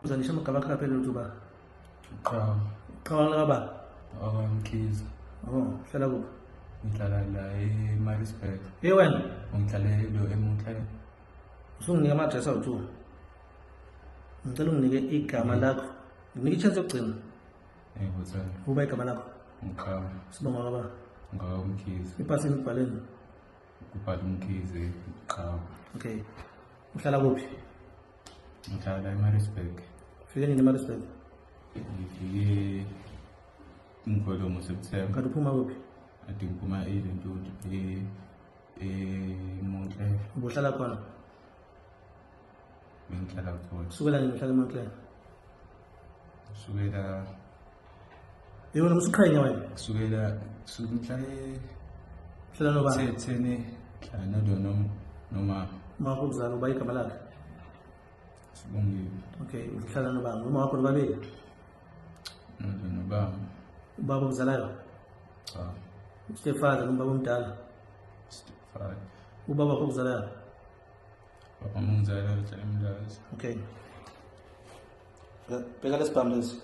Uzalisha amagama akho phela uTuba. Cha, Qhawana kaba. Mkhize. Oh, hlala kuphi? Ngihlala la eMaritzburg. Wena, Ngihlala lo eMontle. usunginika ama-address awu-2. Ngicela unginike igama lakho. Nginika i-chance yokugcina. Hotel. Uba igama lakho. Ngikhaya. Sibonga kaba. Mkhize. Ipasini ibhaleni. Kubhala Mkhize. Cha. Okay. Uhlala kuphi? Ngihlala la eMaritzburg. Ufike nini eMaritzburg? Ngifike Ngikolomo September. Kanti uphuma kuphi? Ade ngiphuma eLentuthu eMontle. Ubuhlala khona? Bengihlala khona. Kusukela nini uhlala eMontclair? Kusukela Yona usuqhenya wena? kusukela Uhlala nobani? Thene nalo noma Uma ukuzala uba igama lakhe. Sibongile. Okay, uhlala nobani? Uma wakho nobabili? Nobaba. Ubaba okuzalayo? Cha. Stepfather noma ubaba omdala? Stepfather. Ubaba wakho okuzalayo? Baba mungizala uhlala eMlazi. Okay. Bheka lesibhamu lesi.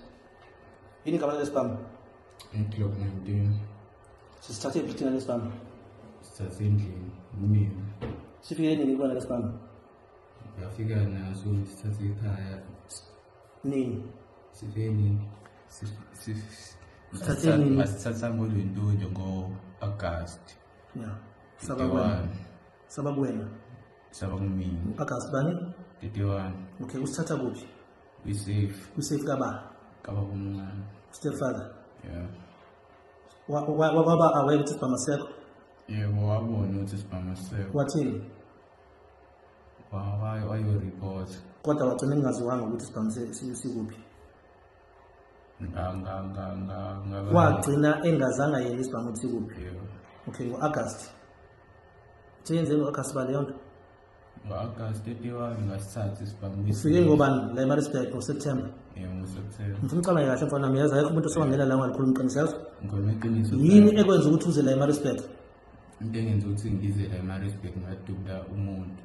Yini igama lesibhamu? Glock 19. Sisithathe ibhithina lesibhamu. Sisasendlini. Mina. Sifike nini kubona lesibhamu? Yafika naso sithathe ekhaya. Nini? Sifeni. Sithathe nini? Masithatha ngoLwentuthu ngo-August. Yeah. Sababwena. Sababwena. Sabangumini. August bani? 31. Okay, usithatha kuphi? We-safe. Kusafe kaba? Kaba kumncane. Stepfather. Yeah. Waba aware ukuthi isibhamu sekho? Yebo wabona ukuthi sibhama sekho. Wathini? Wayo-report. Kodwa wagcina engaziwanga ukuthi isibhamu sikuphi? Wagcina engazanga yena isibhamu ukuthi sikuphi? Yebo. Okay, ngo-August. Seyenzeni ngo-August bale yonto? Ngo-August 31 ngasithatha isibhamu. Ufike ngobani la eMaritzburg ngoSeptember? Yebo ngoSeptember. Ngifuna ucabange kahle mfana wami, yazi ayikho umuntu osongangela la ngalikhuluma iqiniso yazo? Ngineqiniso. Yini ekwenza ukuthi uze la eMaritzburg? Into engenza ukuthi ngize la eMaritzburg ngadubula umuntu.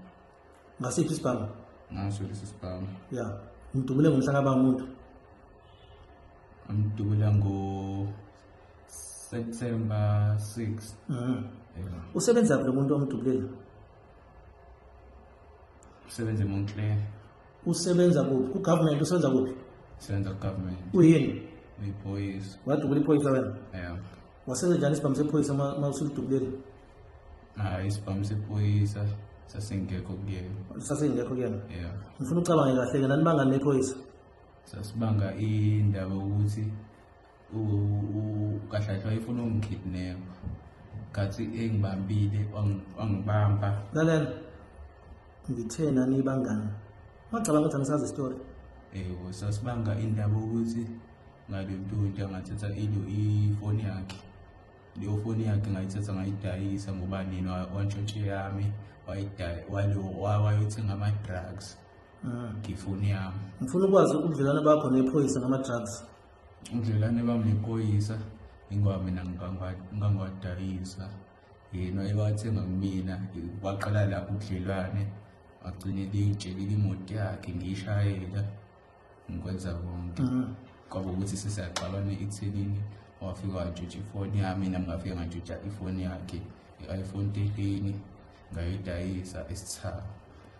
Ngasiphi isibhamu? Ngaso lesi sibhamu. Ya, umdubule ngomhla kaba umuntu. Amdubula ngo-September 6. Usebenza kuphi lo muntu omdubulile? Usebenza eMontle. Usebenza kuphi? Ku-government usebenza kuphi? Usebenza ku-government. Uyini? Uyiphoyisa. Wadubula iphoyisa wena? Yeah. Wasebenza njani isibhamu sephoyisa uma usulidubulile? Hayi isibhamu sephoyisa sasingekho kuyena. Sasingekho kuyena? Yeah. Ngifuna ucabange kahle-ke nani bangani nephoyisa? Sasibanga indaba ukuthi kahlahlwa ifuna ungikidnap. Kathi engibambile wangibamba. Lalela. Ngithe nani bangani? Ngicabanga ukuthi angisazi isitori. Yebo sasibanga indaba ukuthi ngalontuntu angathatha ifoni yakhe. Leyo foni yakhe ngayithatha ngayidayisa ngoba nina wantshontshe yami wayothenga ama-drugs. Ngifoni yami. Ngifuna ukwazi ubudlelwane bakho nephoyisa ngama-drugs. Ubudlelwane bami nephoyisa ingoba mina ngangiwadayisa. Yena ewathenga kumina waqala lapho ubudlelwane wagcine liyitshelile imoto yakhe ngiyishayela ngikwenza konke. Kwaba ukuthi sesiyaqalana ekuthenini wafika wantshontsha ifoni yami nami ngafika ngantshontsha ifoni yakhe i-iPhone 13 ngayidayisa esithathu.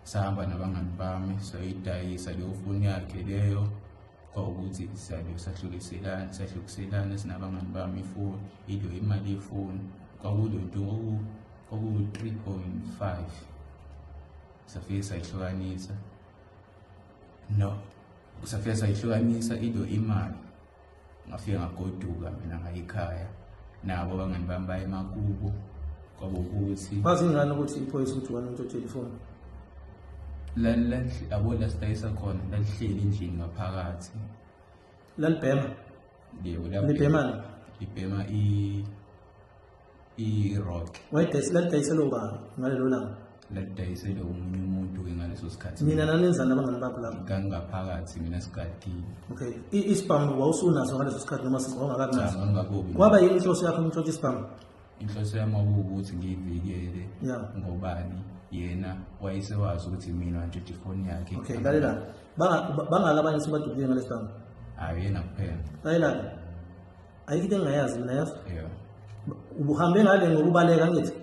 Sahamba nabangani bami sayidayisa leyo foni yakhe leyo kwawukuthi sahlukiselana sinabangani bami ifoni ilo imali yefoni kwakulonto kwaku-3.5 safike sayihlukanisa safike sayihlukanisa ilo imali ngafike ngagoduka mina ngayikhaya nabo abangani bami baye emakubo kwaba ukuthi Bazi ngani ukuthi iphoyisa ukuthi wena untshontshe ifoni? Abo la sidayisa khona lalihleli endlini ngaphakathi. Lalibhema? Yebo libhemani? Libhema i-rock. Lalidayisela ubani ngalelo langa? Lalidayisela omunye umuntu-ke ngaleso sikhathi. Nina nanenzani abangani bakho lapho? Ngangaphakathi mina sigadile. Okay, isibhamu wawusunaso ngaleso sikhathi noma wawungakabi naso? Ngangakabi. Kwaba yini inhloso yakho ukutshontsha isibhamu? inhloso yami ukuthi ngiyivikele Yeah. ngobani yena wayesewazi ukuthi mina nje ifoni yakhe Okay, lalela. Bangaka abanye sebadubule ngalesibanga. hayi yena kuphela Lalela. Ayikho into engayazi mina yazi. yeah Ubuhambe ngale ngokubaleka ngithi.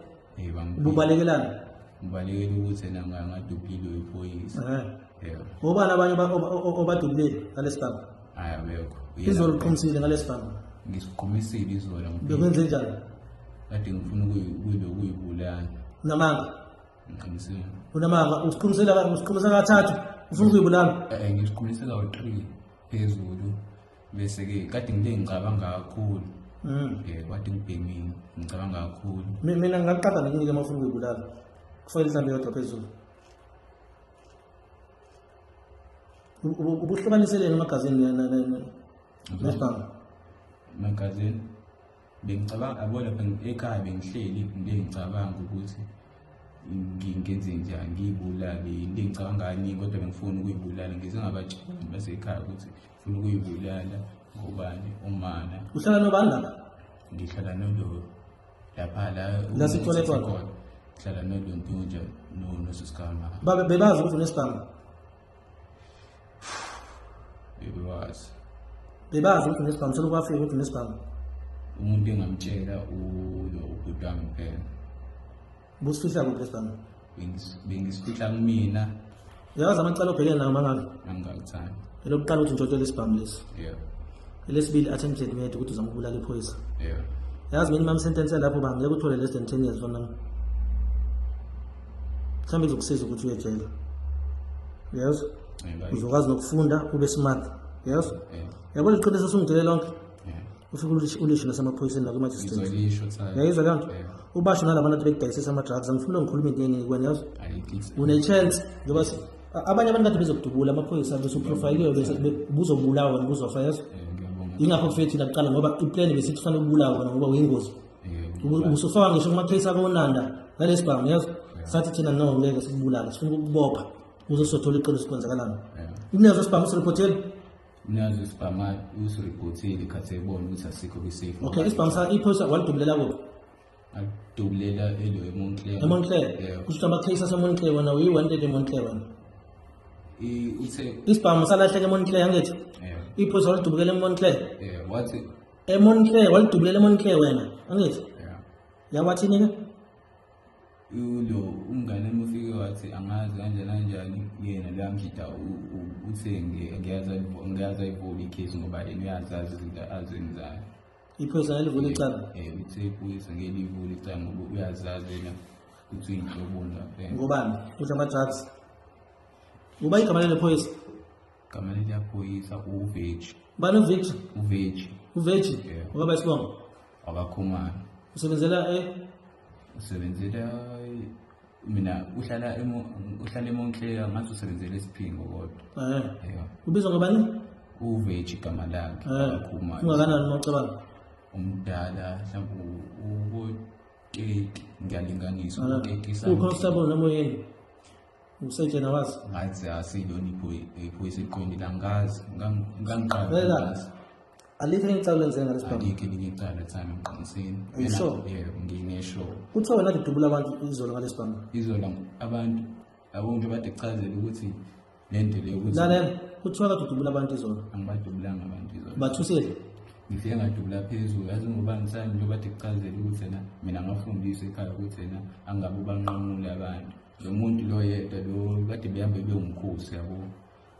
Ububalekelana. ngibalekela ukuthi yena ngadubulile iphoyisa yeah Ngobani abanye obadubule ngalesibanga. hayi abekho Izolo uqinisile ngalesibanga. ngisiqumisile izola Bekwenze njani? kade ngifuna ukuyibulala Unamanga. ngiqinisile Unamanga usiqinisela kathathu ufuna ukuyibulala. ngisiqumisela u3 phezulu bese ke kade ngicabanga kakhulu kade ngibhemile ngicabanga kakhulu Mina ngaqala ngikunike amafuna ukuyibulala. Kufanele mhlambe yodwa phezulu. Ubuhlukaniselene emagazini nesibanga. magazine bengicabanga abona ekhaya bengihleli ngicabanga ukuthi ngingenze njani ngiyibulale into engicabanga kaningi kodwa bengifuna ukuyibulala ngizengabatshela basekhaya ukuthi ngifuna ukuyibulala ngobani umana Uhlala nobani lapha? ngihlala nolo lapha La sithole khona? ngihlala nolo Ntunja noSiskama Bebazi ukuthi unesibanga. bebewazi Bebazi ukuthi unesibanga, selokwafika ukuthi unesibanga. umuntu engamtshela ulo ubudwami kuphela Busifihla kuphi lesibanga? bengisifihla kumina Uyawazi amacala obhekene nawo mangaka? angakuthandi Elokuqala uthi njotshela isibanga lesi. yeah Elesibili attempted murder ukuthi uzama ukubulala iphoyisa. yeah Yazi minimum sentence lapho banga ngeke uthole less than 10 years from now. Mhlawumbe izokusiza ukuthi uye ejele. Yes. Uzokwazi nokufunda ube smart. Yes. Yabo liqiniso sungidele lonke. Ufike ulisho nasemaphoyiseni nakumagistrate. ngizolisho tsaya Yayizwa kanti ubasho nalabantu bekudayisisa ama drugs angifuna ngikhuluma into eningi kwena yazi. Une chance ngoba abanye abantu kade bezokudubula amaphoyisa bese uprofile bese buzobulawa buzofa yazi. Ingakho futhi laqala ngoba iplan besithi kufanele ubulawa ngoba uyingozi. Ubusufaka ngisho kuma case akonanda ngalesibanga yazi. Sathi thina no ngeke sikubulala sifuna ukubopha uzosothola iqiniso kwenzakalana. Unezo sibhamu sireporteli. nazo isibhama usiripotile khathi ebona ukuthi asikho kwisafe Okay, isibhamu sa iphoyisa walidubulela kuphi? adubulela elo eMontclair eMontclair. Kusho ama case aseMontclair wena uyi-wanted eMontclair wena. uthe Isibhamu salahleka eMontclair angithi? Iphoyisa walidubukela eMontclair. wathi eMontclair walidubulela eMontclair wena angithi? Yawathini ke? ulo umngane umufike wathi angazi kanjani yena lamjida uthe ngiyaza ivula icase ngoba yena uyazazi izinto azenzayo Iphoyisa yalivula icala. uthe iphoyisa ngelivula icala ngoba uyazazi yena ukuthi uyinhlobonga Ngobani? Uthi ama-drugs. Uba igama lephoyisa? igama leliyaphoyisa uveji Bani uVictor? Uveji? Ngoba isibongo? akakhumana Usebenzela usebenzela mina uhlala eMontclair ngathi usebenzela eSiphingo kodwa ubizwa ngobani? uveji igama lakhe akakhumana Ungakanani mawucabanga? umdala mhlawumbe u-30 ngiyalinganisa u-30 uconstable noma uyini? Usejena wazi? ngathi asilona iphoyisa eliqondile angazi ngangiqala Alikho ngicala lenze ngalesibhamu. alikho elinye icala thana ngiqinisile You sure? nginesure Kuthiwa wena dudubula abantu izolo ngalesibhamu. izola abantu abonke bade kuchazela ukuthi lento leyo ukuthi Lalela, kuthiwa kadudubula abantu izolo. angibadubulanga abantu izola Bathusile. ngifike ngadubula phezulu yazi ngoba ngisani nje bade kuchazela ukuthi yena mina ngafundisa ekhaya ukuthi yena angabe banqamule abantu lo muntu lo yedwa lo kade behambe bewumkhosi yabo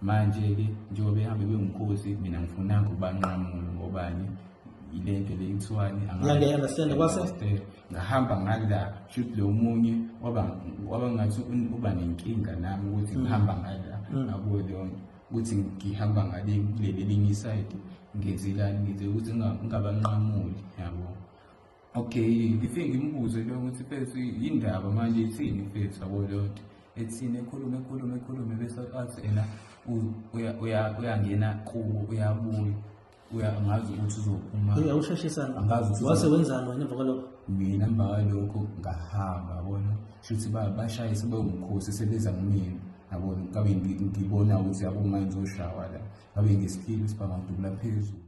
manje-ke njengoba behambe bewumkhosi mina ngifunanga ubanqamule ngobani ilento le kuthiwani Understand kwase? ngahamba ngala shoot lo munye waba ngathi uba nenkinga nami ukuthi ngihamba ngala yabo lonke ukuthi ngihamba ngale lelinye iside ngenzelani ngize ukuthi ngingabanqamuli yabo. Okay, ngifike ngimbuze lo ukuthi mfethu indaba manje ithini mfethu yabo lonke ethini ekhulume bese athi ena uyangena kubo uyabuya angazi ukuthi uzophuma Uyawusheshisana. angazi ukuthi Wase wenzani wena emva kwalokho? mina emva kwalokho ngahamba yabona futhi bashayise bewumkhosi sebeza kumina yabona ngabe ngibona ukuthi yabo manje uzoshawa la ngabe ngesikili sibanga phezulu.